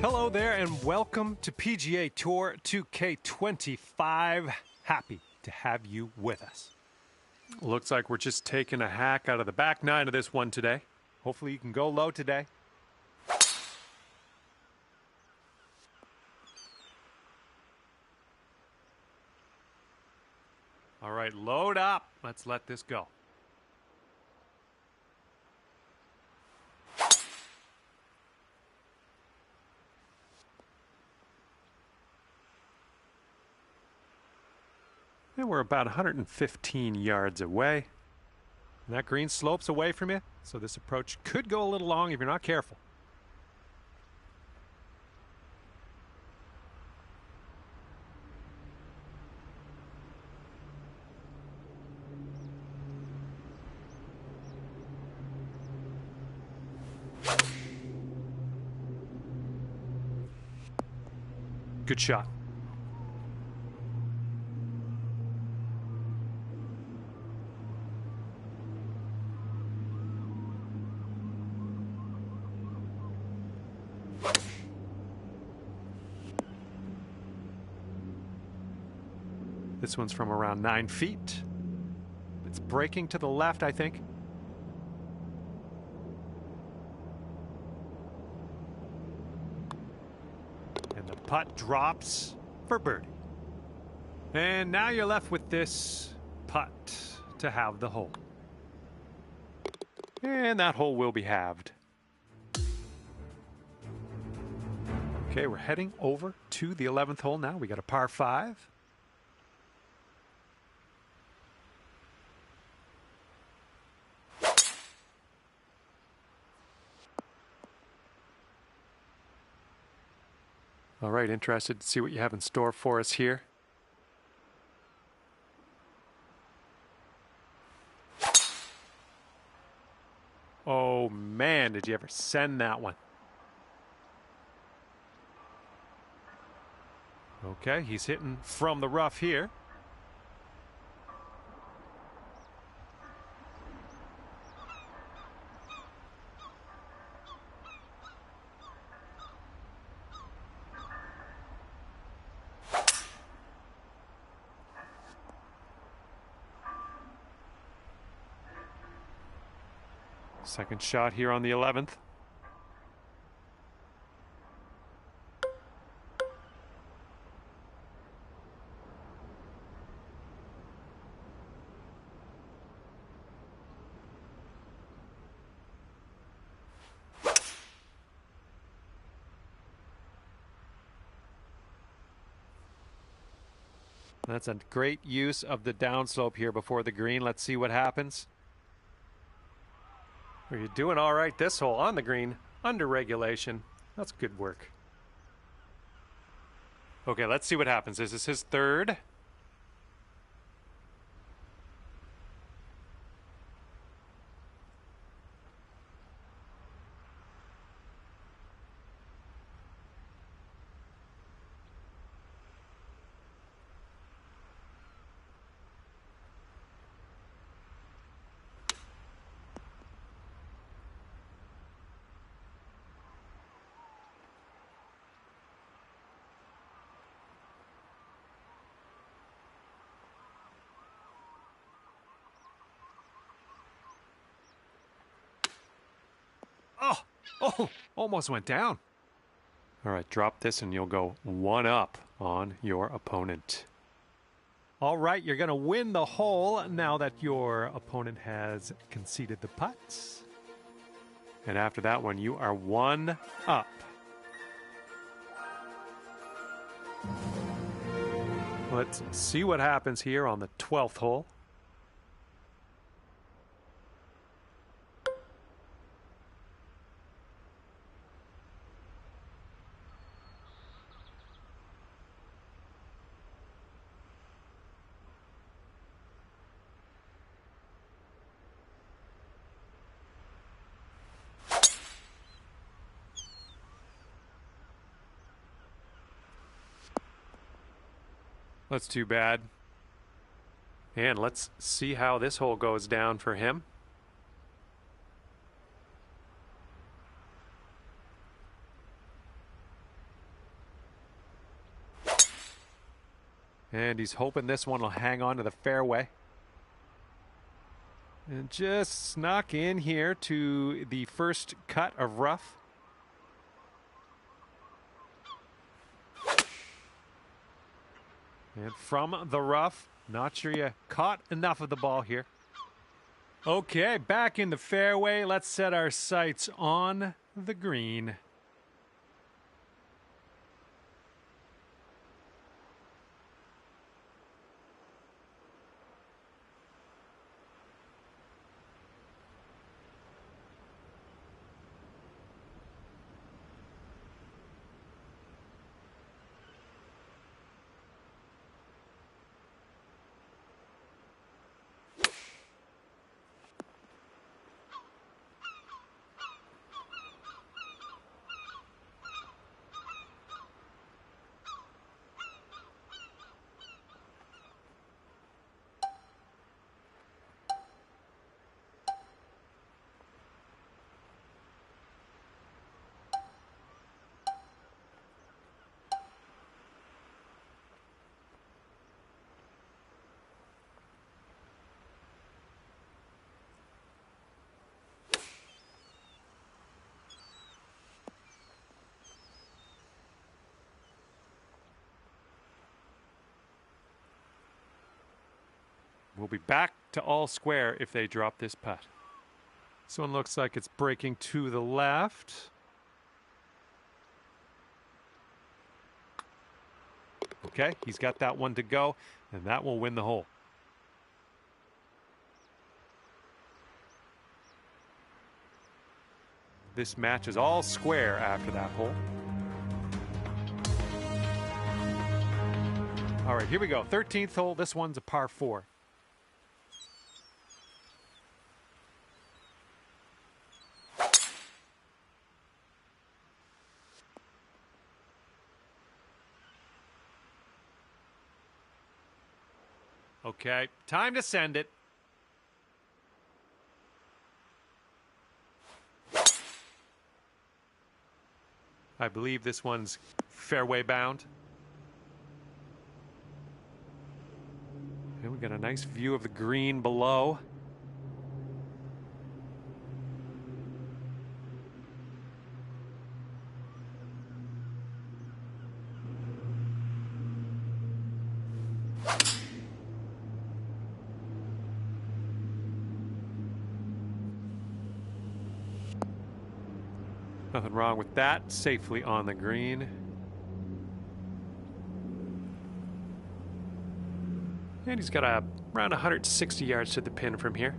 Hello there and welcome to PGA Tour 2K25. Happy to have you with us. Looks like we're just taking a hack out of the back nine of this one today. Hopefully you can go low today. All right, load up. Let's let this go. And we're about 115 yards away. And that green slopes away from you, so this approach could go a little long if you're not careful. Good shot. This one's from around 9 feet. It's breaking to the left, I think. And the putt drops for birdie. And now you're left with this putt to have the hole. And that hole will be halved. Okay, we're heading over to the 11th hole now. We got a par 5. All right, interested to see what you have in store for us here. Oh man, did you ever send that one? Okay, he's hitting from the rough here. Second shot here on the 11th. That's a great use of the downslope here before the green. Let's see what happens. Well, you're doing all right this hole on the green, under regulation. That's good work. Okay, let's see what happens. This is his third. Oh, almost went down. All right, drop this and you'll go one up on your opponent. All right, you're going to win the hole now that your opponent has conceded the putts. And after that one, you are one up. Let's see what happens here on the 12th hole. That's too bad. And let's see how this hole goes down for him. And he's hoping this one will hang on to the fairway. And just snuck in here to the first cut of rough. And from the rough, not sure you caught enough of the ball here. Okay, back in the fairway. Let's set our sights on the green. We'll be back to all square if they drop this putt. This one looks like it's breaking to the left. Okay, he's got that one to go, and that will win the hole. This match is all square after that hole. All right, here we go. 13th hole. This one's a par 4. Okay, time to send it. I believe this one's fairway bound. And we got a nice view of the green below. Nothing wrong with that. Safely on the green. And he's got around 160 yards to the pin from here.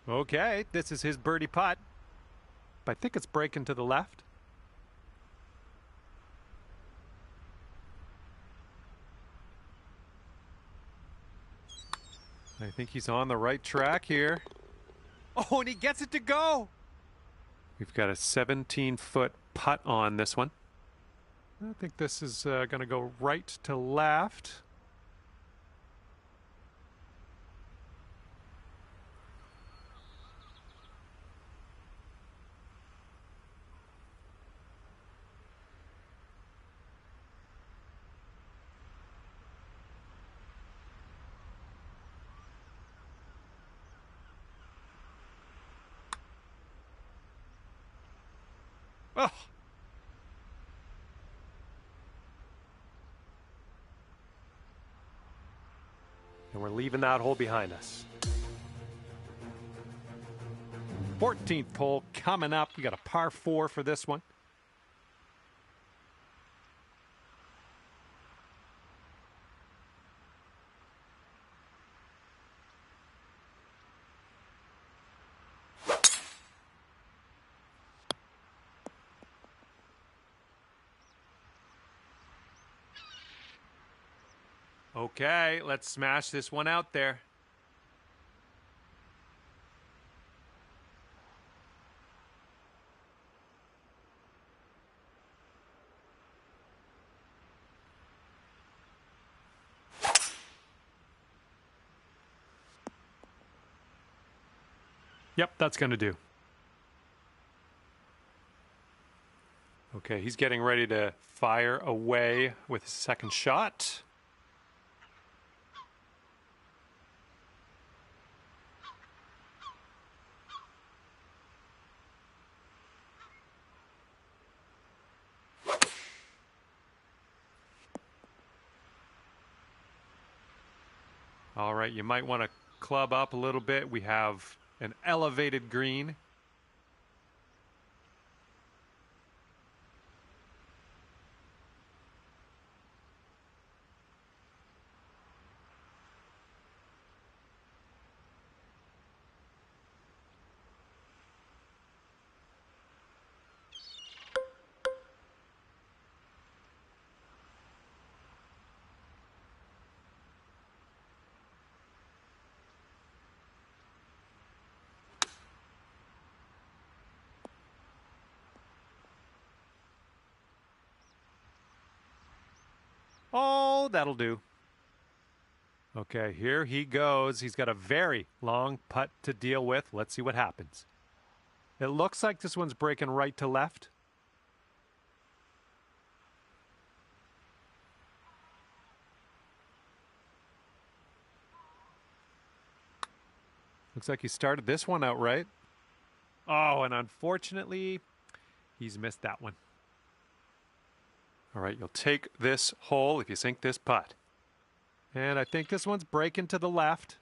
Okay, this is his birdie putt. I think it's breaking to the left. I think he's on the right track here. Oh, and he gets it to go. We've got a 17-foot putt on this one. I think this is going to go right to left. And we're leaving that hole behind us. 14th hole coming up. We got a par 4 for this one. Okay, let's smash this one out there. Yep, that's going to do. Okay, he's getting ready to fire away with his second shot. All right, you might want to club up a little bit. We have an elevated green. Oh, that'll do. Okay, here he goes. He's got a very long putt to deal with. Let's see what happens. It looks like this one's breaking right to left. Looks like he started this one out right. Oh, and unfortunately, he's missed that one. All right, you'll take this hole if you sink this putt. And I think this one's breaking to the left.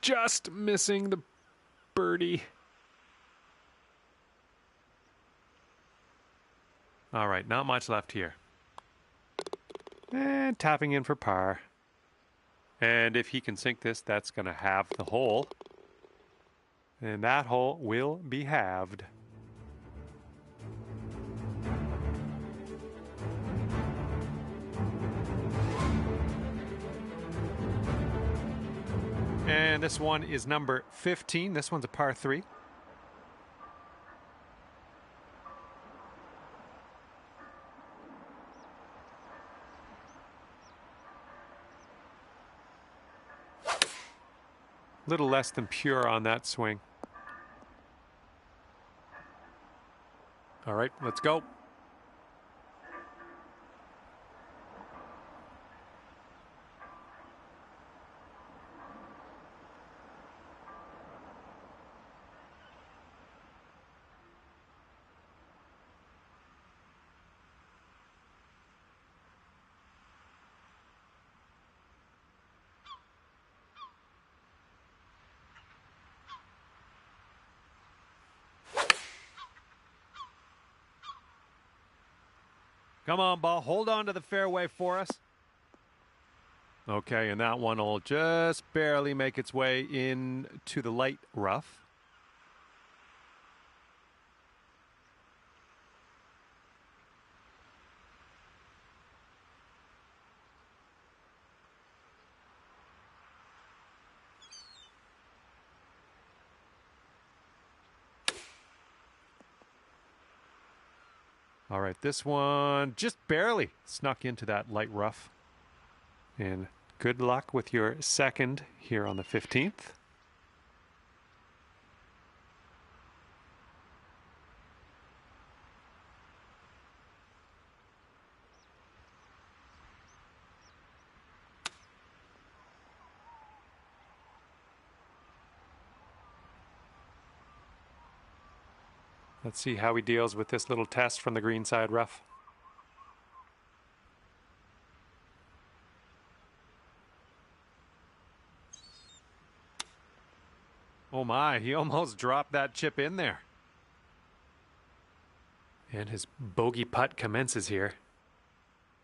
Just missing the birdie. All right, not much left here. And tapping in for par. And if he can sink this, that's going to halve the hole. And that hole will be halved. And this one is number 15. This one's a par 3. Little less than pure on that swing. All right, let's go. Come on, ball. Hold on to the fairway for us. Okay, and that one will just barely make its way into the light rough. All right, this one just barely snuck into that light rough. And good luck with your second here on the 15th. Let's see how he deals with this little test from the green side rough. Oh my, he almost dropped that chip in there. And his bogey putt commences here.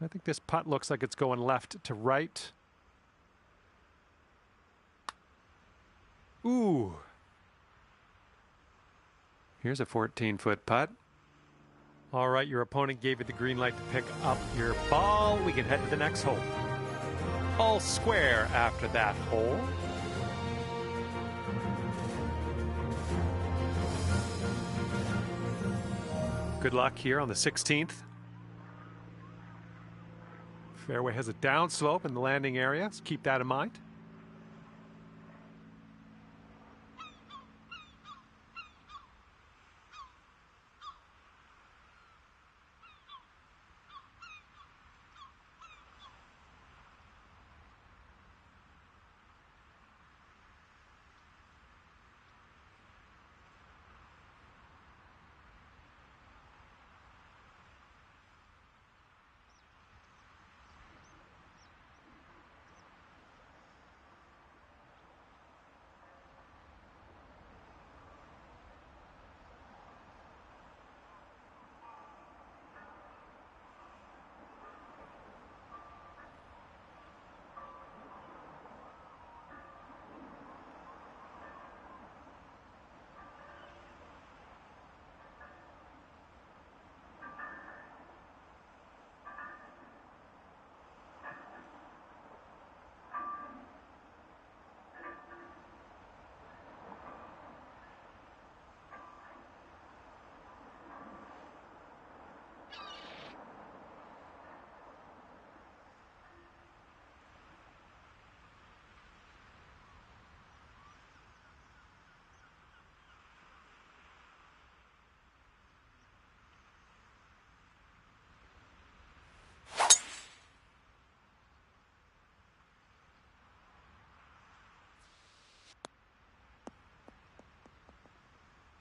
I think this putt looks like it's going left to right. Ooh. Here's a 14-foot putt. All right, your opponent gave you the green light to pick up your ball. We can head to the next hole. All square after that hole. Good luck here on the 16th. Fairway has a downslope in the landing area, so keep that in mind.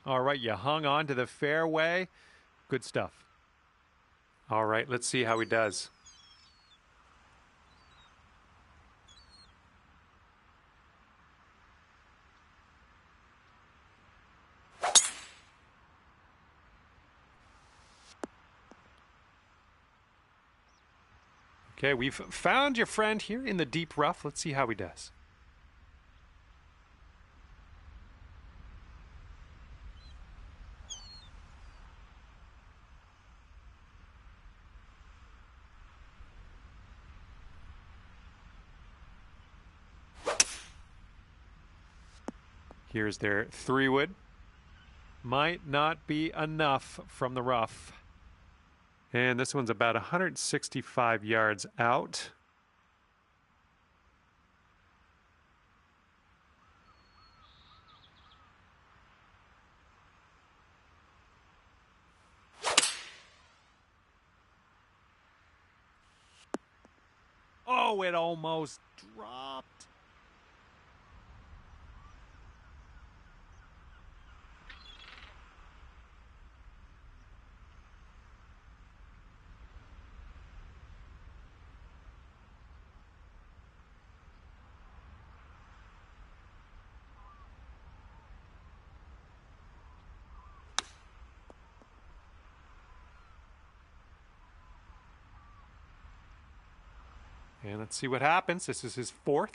All right, you hung on to the fairway. Good stuff. All right, let's see how he does. Okay, we've found your friend here in the deep rough. Let's see how he does. Here's their 3-wood. Might not be enough from the rough. And this one's about 165 yards out. Oh, it almost dropped. And let's see what happens. This is his 4th.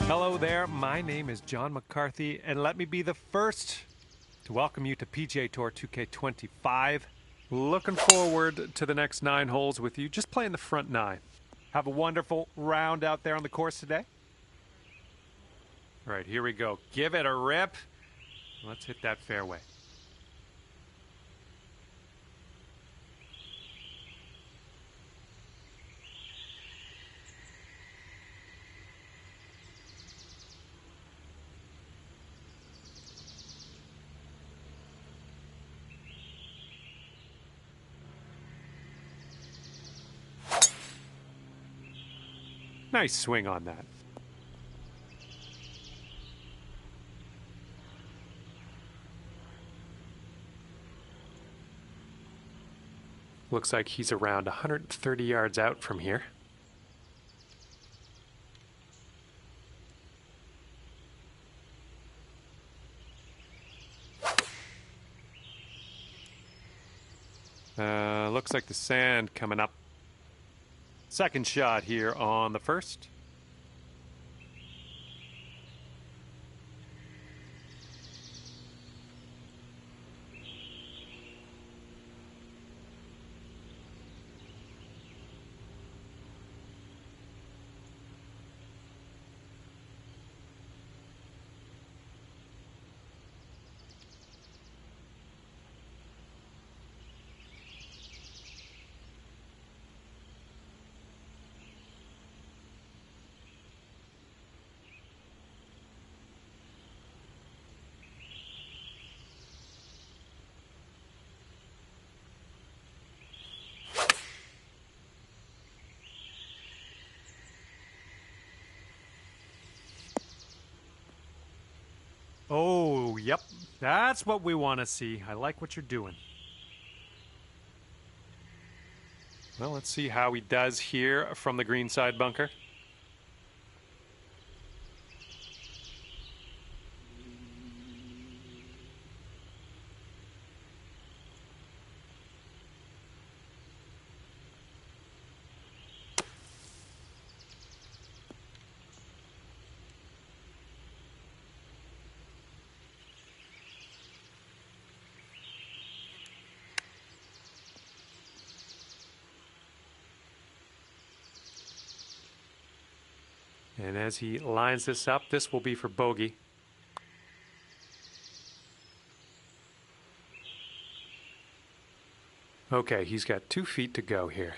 Hello there, my name is John McCarthy, and let me be the first to welcome you to PGA Tour 2K25. Looking forward to the next 9 holes with you, just playing the front 9. Have a wonderful round out there on the course today. All right, here we go. Give it a rip. Let's hit that fairway. Nice swing on that. Looks like he's around 130 yards out from here. Looks like the sand coming up. Second shot here on the first. Oh, yep. That's what we want to see. I like what you're doing. Well, let's see how he does here from the greenside bunker. And as he lines this up, this will be for bogey. Okay, he's got 2 feet to go here.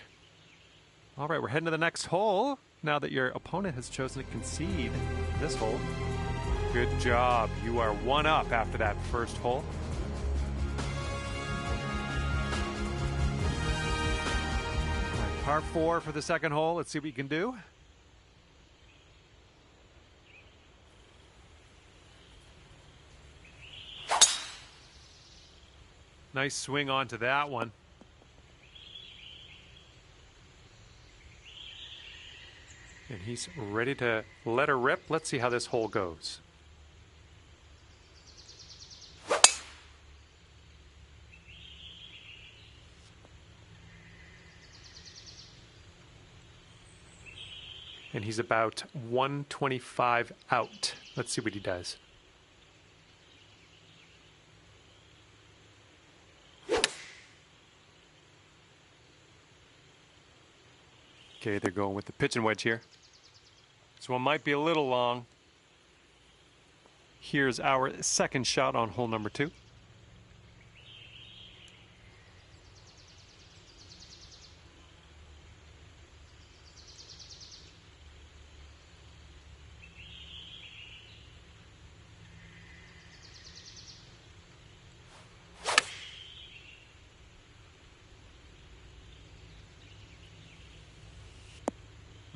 All right, we're heading to the next hole now that your opponent has chosen to concede this hole. Good job. You are 1 up after that first hole. All right, par 4 for the second hole. Let's see what you can do. Nice swing onto that one. And he's ready to let her rip. Let's see how this hole goes. And he's about 125 out. Let's see what he does. Okay, they're going with the pitching wedge here. This one might be a little long. Here's our second shot on hole number 2.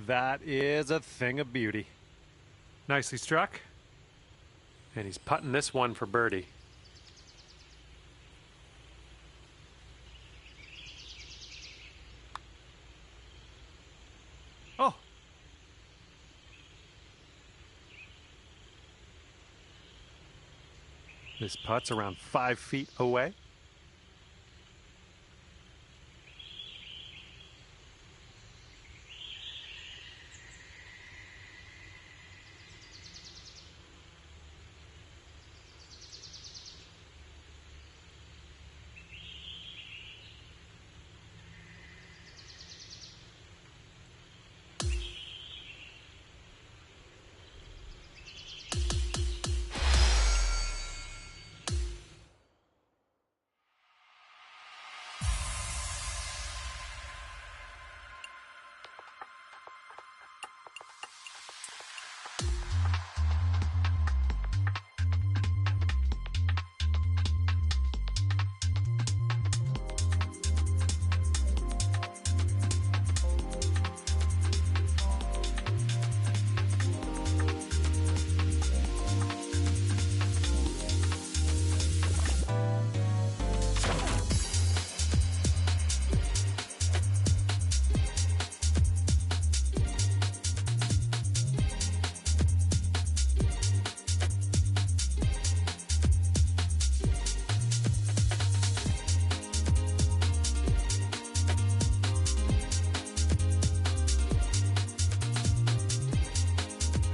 That is a thing of beauty. Nicely struck. And he's putting this one for birdie. Oh. This putt's around 5 feet away.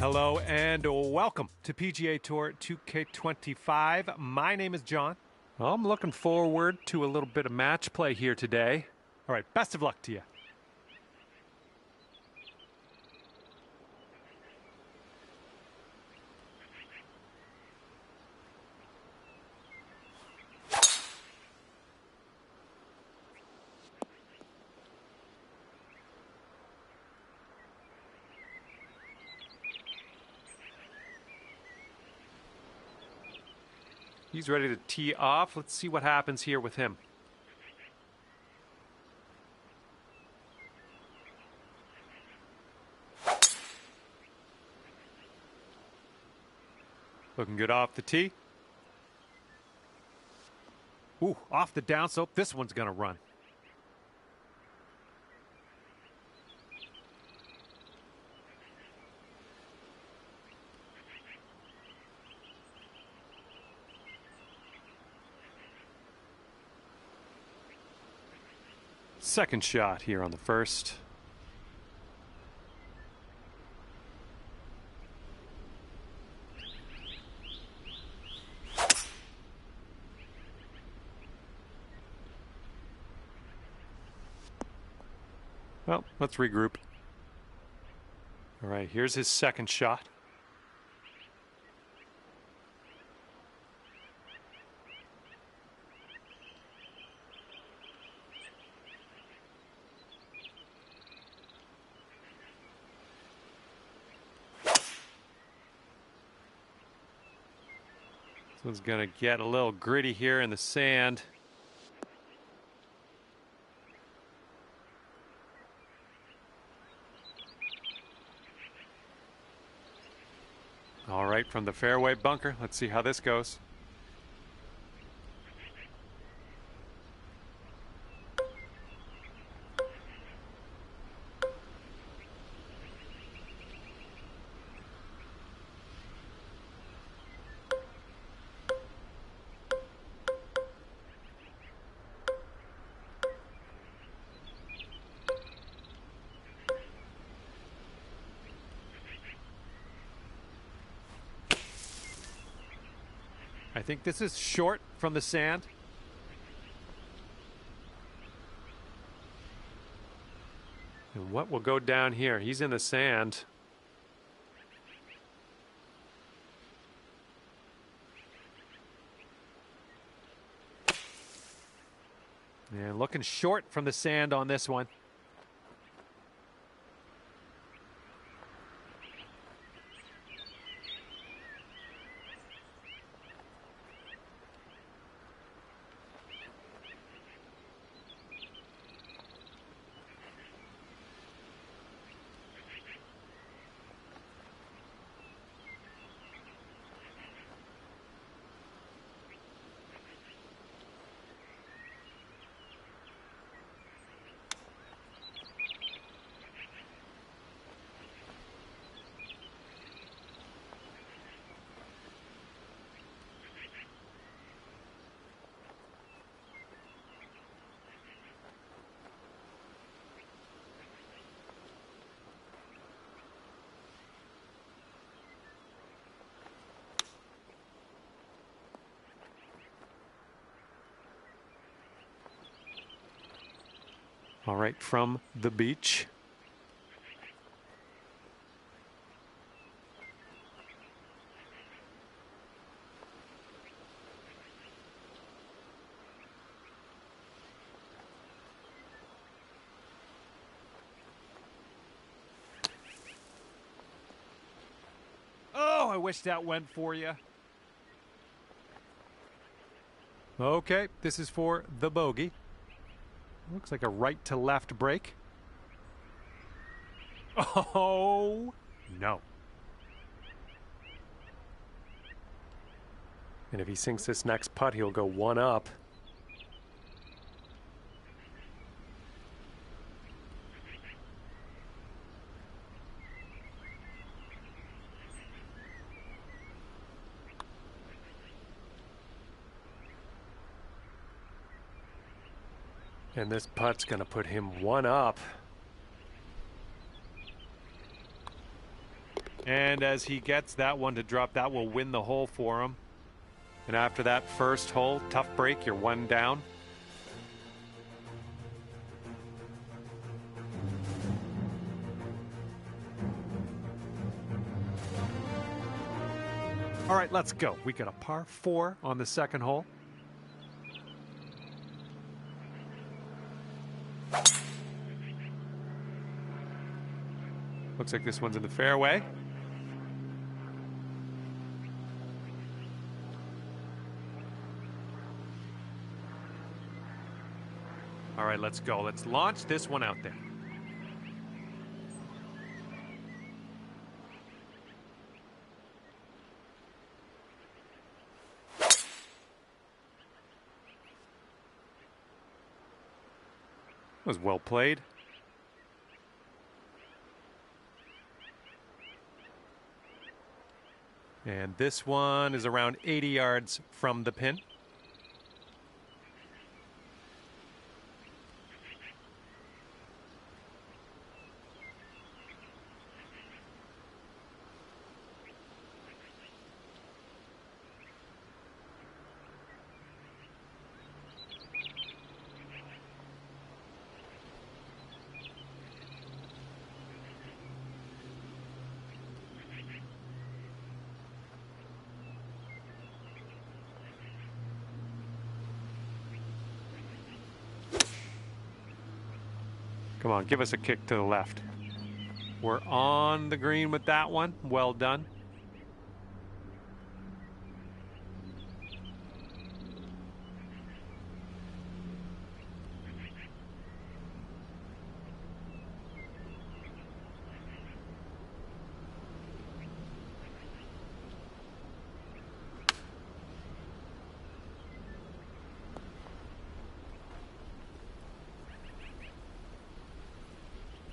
Hello and welcome to PGA Tour 2K25. My name is John. Well, I'm looking forward to a little bit of match play here today. All right, best of luck to you. He's ready to tee off. Let's see what happens here with him. Looking good off the tee. Ooh, off the downslope. This one's going to run. Second shot here on the first. Well, let's regroup. All right, here's his second shot. This one's going to get a little gritty here in the sand. All right, from the fairway bunker. Let's see how this goes. I think this is short from the sand. And what will go down here? He's in the sand. And looking short from the sand on this one. All right, from the beach. Oh, I wish that went for you. Okay, this is for the bogey. Looks like a right to left break. Oh, no. And if he sinks this next putt, he'll go one up. And this putt's going to put him one up. And as he gets that one to drop, that will win the hole for him. And after that first hole, tough break, you're one down. All right, let's go. We got a par 4 on the second hole. Looks like this one's in the fairway. All right, let's go. Let's launch this one out there. Was well played. And this one is around 80 yards from the pin. Come on, give us a kick to the left. We're on the green with that one. Well done.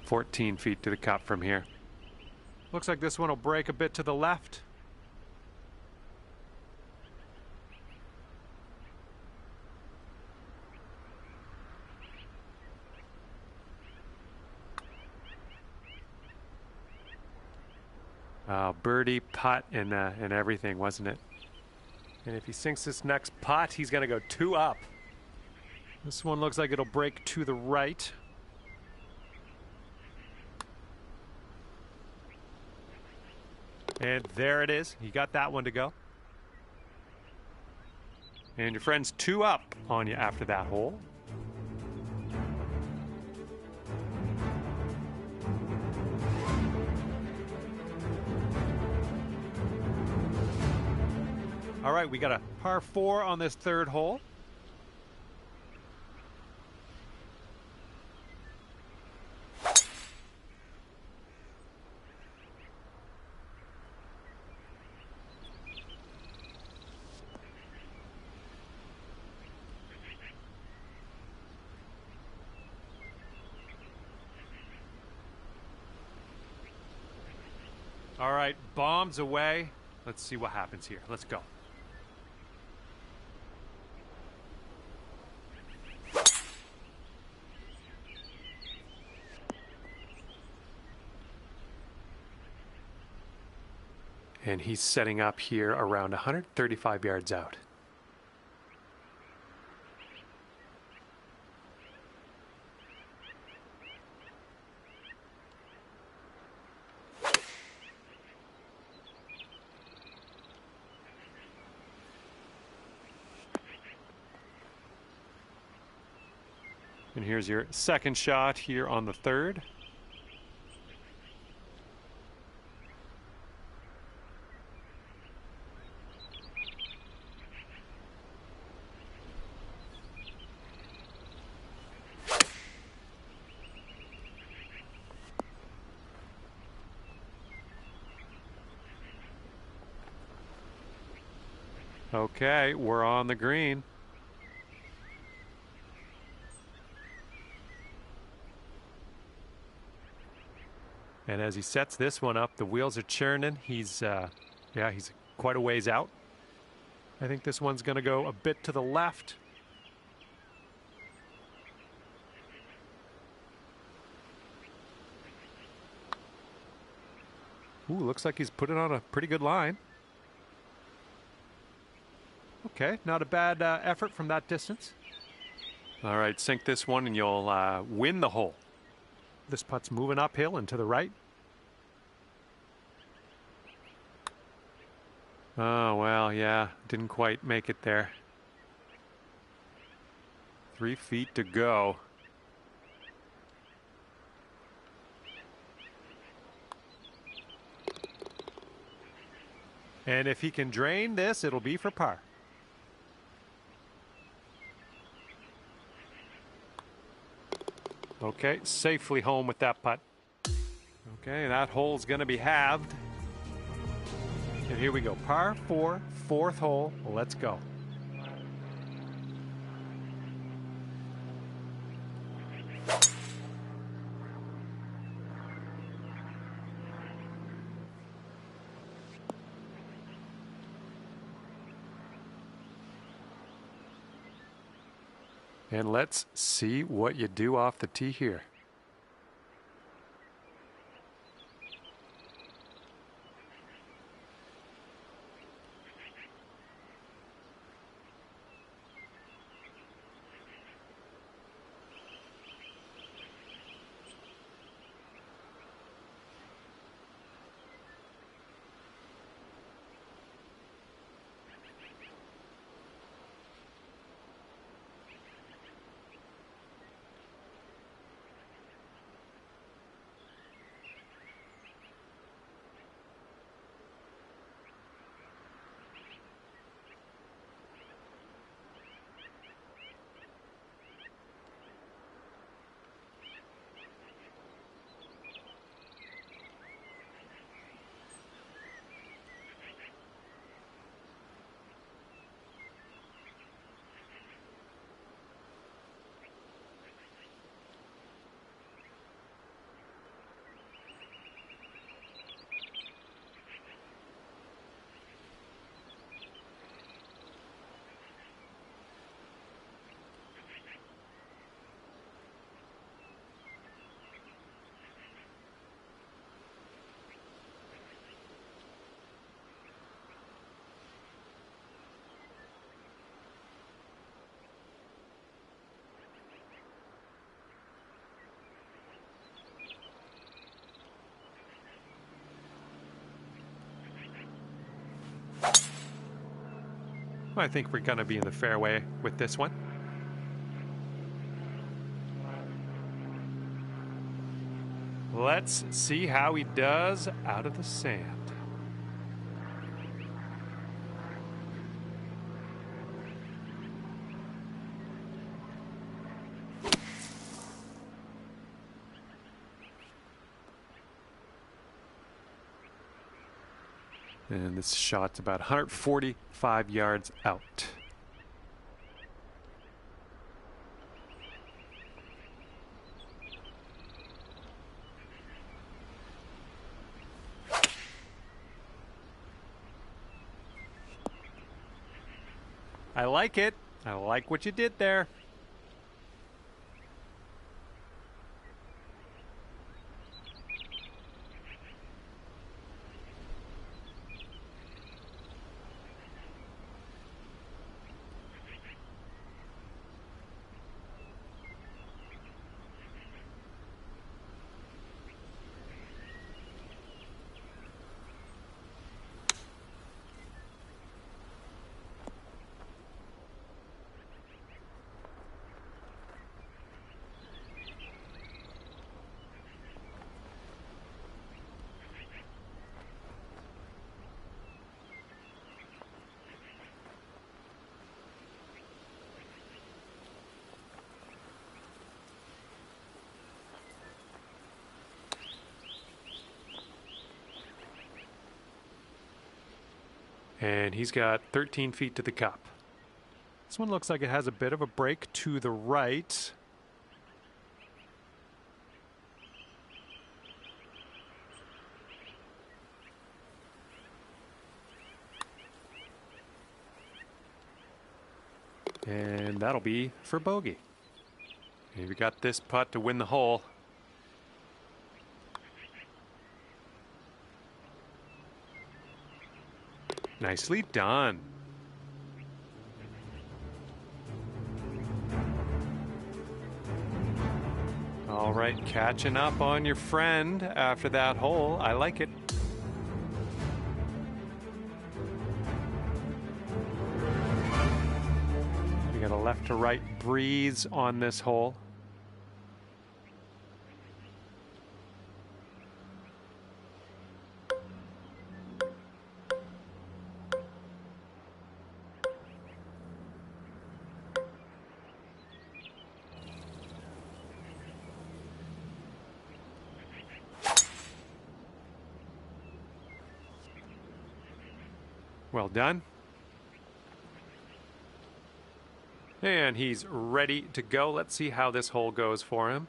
"14 feet to the cup from here." Looks like this one will break a bit to the left. Birdie, putt, and everything, wasn't it? And if he sinks this next putt, he's going to go 2 up. This one looks like it'll break to the right. And there it is. He got that one to go. And your friend's 2 up on you after that hole. All right, we got a par 4 on this third hole. All right, bombs away. Let's see what happens here. Let's go. And he's setting up here around 135 yards out. And here's your second shot here on the third. Okay, we're on the green. And as he sets this one up, the wheels are churning. He's quite a ways out. I think this one's going to go a bit to the left. Ooh, looks like he's put it on a pretty good line. Okay, not a bad effort from that distance. All right, sink this one and you'll win the hole. This putt's moving uphill and to the right. Oh, well, yeah, didn't quite make it there. 3 feet to go. And if he can drain this, it'll be for par. Okay, safely home with that putt. Okay, that hole's going to be halved. And here we go. Par 4, fourth hole. Let's go. And let's see what you do off the tee here. I think we're going to be in the fairway with this one. Let's see how he does out of the sand. And this shot's about 145 yards out. I like it. I like what you did there. And he's got 13 feet to the cup. This one looks like it has a bit of a break to the right. And that'll be for bogey. And we got this putt to win the hole. Nicely done. All right, catching up on your friend after that hole. I like it. We got a left to right breeze on this hole. Well done. And he's ready to go. Let's see how this hole goes for him.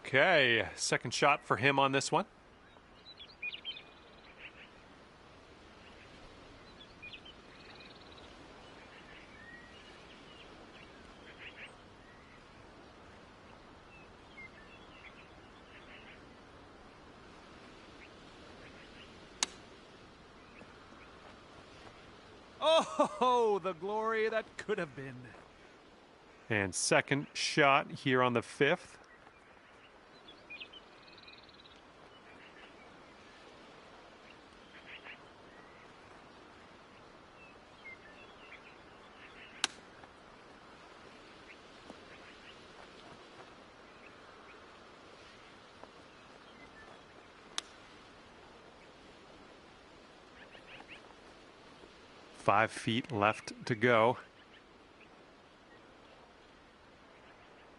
Okay, second shot for him on this one. Oh, the glory that could have been. And second shot here on the fifth. Five feet left to go.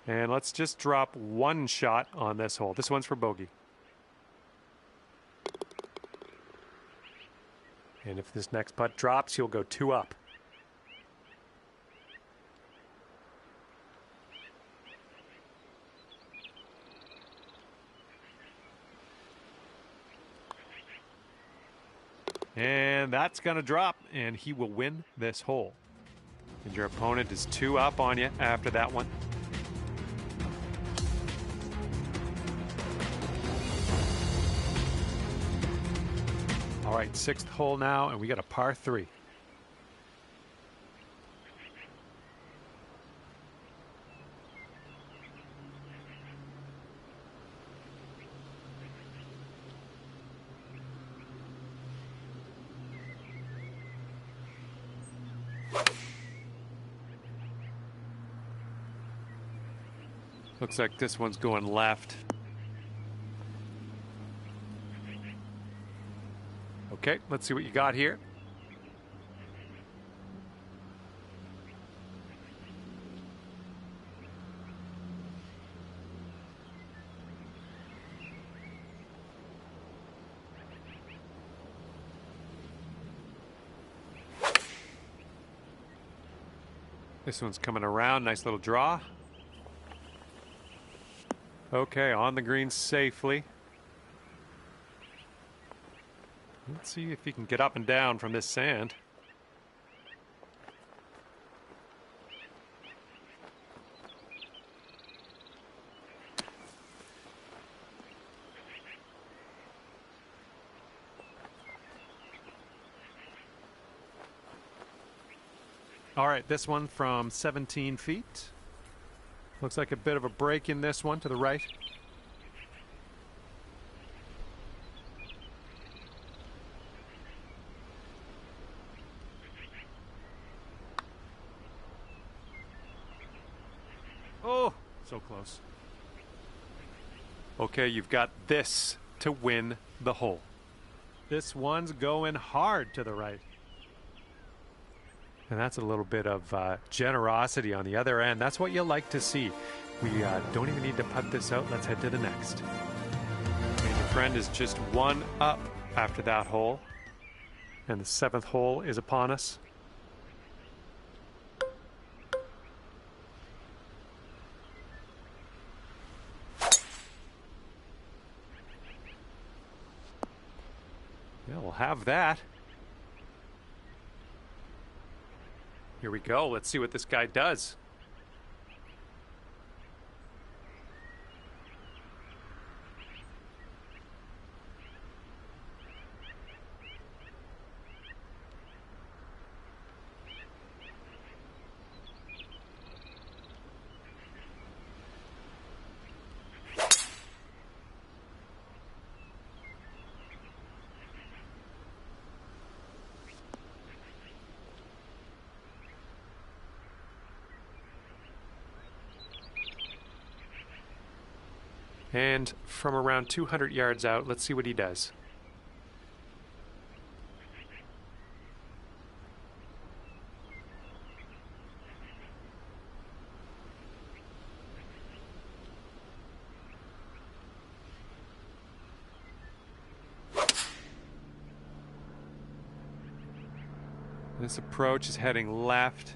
And let's just drop one shot on this hole. This one's for bogey. And if this next putt drops, he'll go two up. And that's going to drop, and he will win this hole. And your opponent is two up on you after that one. All right, sixth hole now, and we got a par three. Looks like this one's going left. Okay, let's see what you got here. This one's coming around, nice little draw. Okay, on the green safely. Let's see if he can get up and down from this sand. All right, this one from 17 feet. Looks like a bit of a break in this one to the right. Oh, so close. Okay, you've got this to win the hole. This one's going hard to the right. And that's a little bit of generosity on the other end. That's what you like to see. We don't even need to putt this out. Let's head to the next. And your friend is just one up after that hole. And the 7th hole is upon us. Yeah, we'll have that. Here we go. Let's see what this guy does. And from around 200 yards out, let's see what he does. This approach is heading left.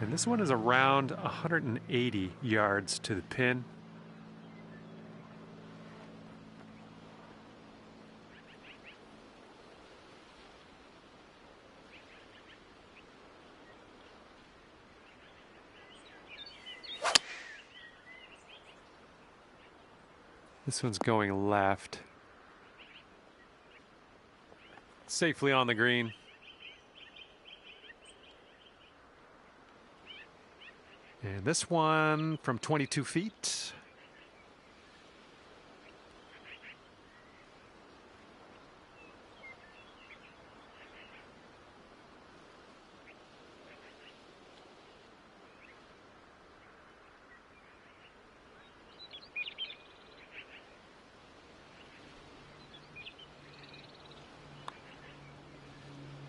And this one is around 180 yards to the pin. This one's going left. Safely on the green. And this one from 22 feet.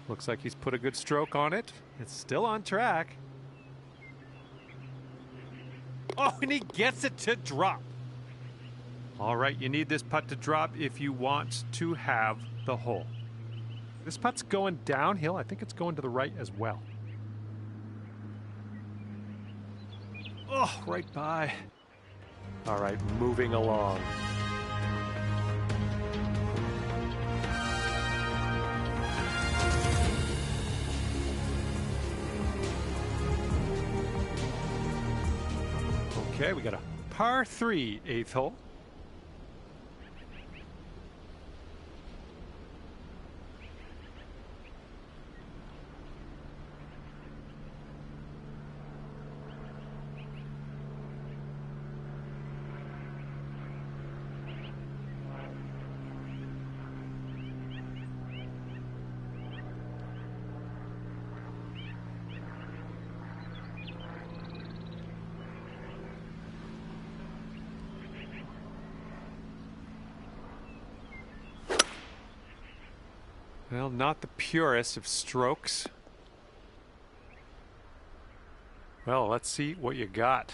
Looks like he's put a good stroke on it. It's still on track. Oh, and he gets it to drop. All right, you need this putt to drop if you want to have the hole. This putt's going downhill. I think it's going to the right as well. Oh, right by. All right, moving along. Okay, we got a par 3 8th hole. Well, not the purest of strokes. Well, let's see what you got.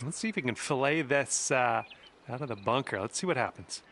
Let's see if we can fillet this out of the bunker. Let's see what happens.